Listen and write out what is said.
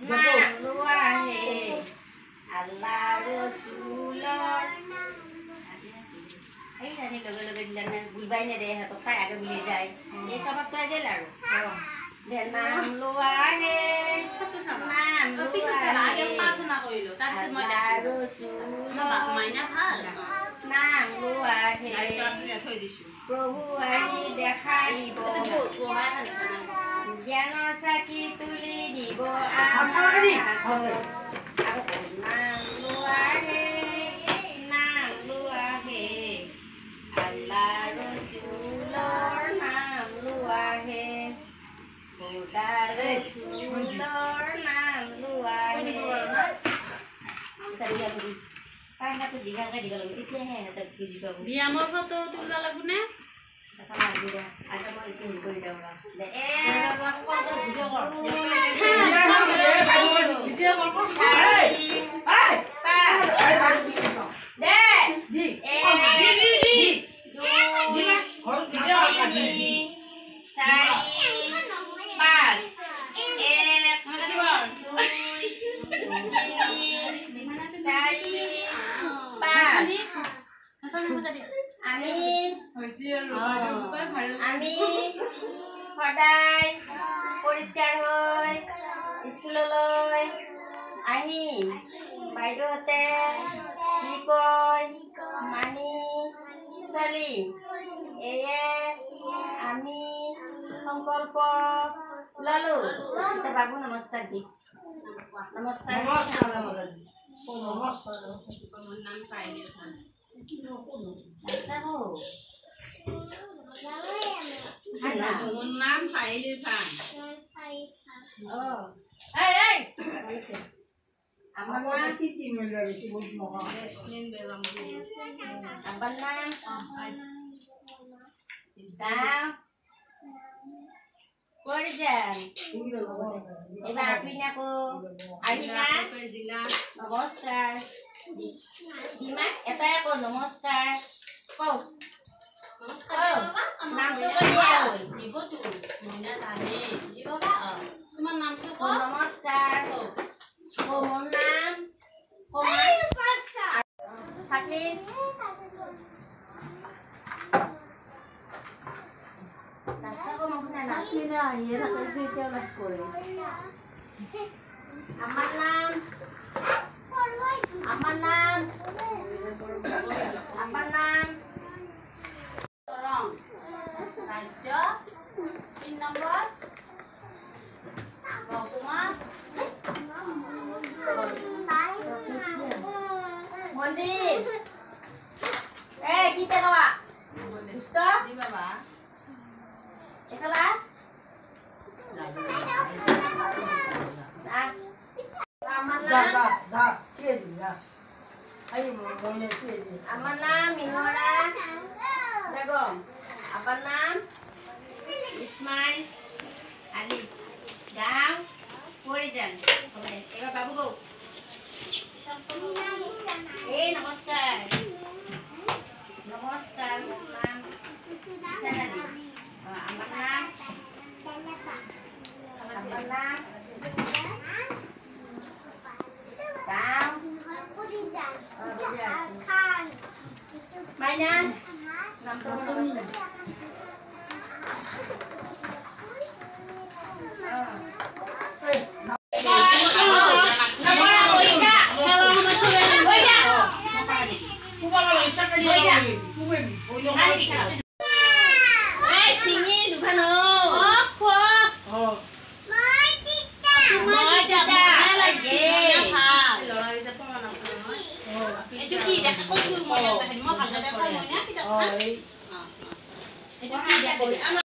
নাম লোৱাহে আল্লাহ ৰসুলৰ এই জানি লগে লগে দিলে বুলবাই নেদে সিহঁতক তাই আগে বুলি যায় এই স্বভাৱটো গেল আৰু নাম লোৱাহে নাম লোৱাহে আল্লাহ ৰসুলৰ নাম লোৱাহে প্ৰভু আহি দেখা দিব জ্ঞানৰ চাকি তুলি দিব নাম লোৱাহে আল্লাহ ৰসুলৰ নাম লোৱাহে খোদা ৰসুলৰ নাম লোৱাহে ব্যায়ামৰ ফটো তুলিব লাগিব নে আমি সদায় পৰিষ্কাৰ হৈ স্কুললৈ আহিম বাইদেউহঁতে কি কয় মানি চলিম এয়ে আমি সংকল্প ললো বাবু নমস্কাৰ দি নমস্কাৰ নাম চাইলিৰ ফান আমার নাম কি মিলবে কি বলবো জেসমিন বেগম আব্বার নাম দাও করে যান এবার আপনি না কো আহিনা জিলা নমস্কার দিমা এটা কো নমস্কার কও নমস্কার নাম তো বলিয়া দিব তো মইনা জানে জি বাবা তোমার নাম তো কো নমস্কার ও মোর নাম সাকি আমার নাম রাজ্য 3 নম্বর গহপুমা মন্দির এই কি পেলাবা দুষ্ট দি বাবা এখালা আমার নাম মিনরা বেগম আপনার নাম ইসমাইল আলী গাঁও পরিজান এবার বাবু বউ এই নমস্কার নমস্কার নাম ইসান আলী আমার নাম আপনার নাম গাঁও মাইনা নাম তো itu ki দেখা কৈছো মই এটা মই ভালদৰে চাই মই না কিতাপখন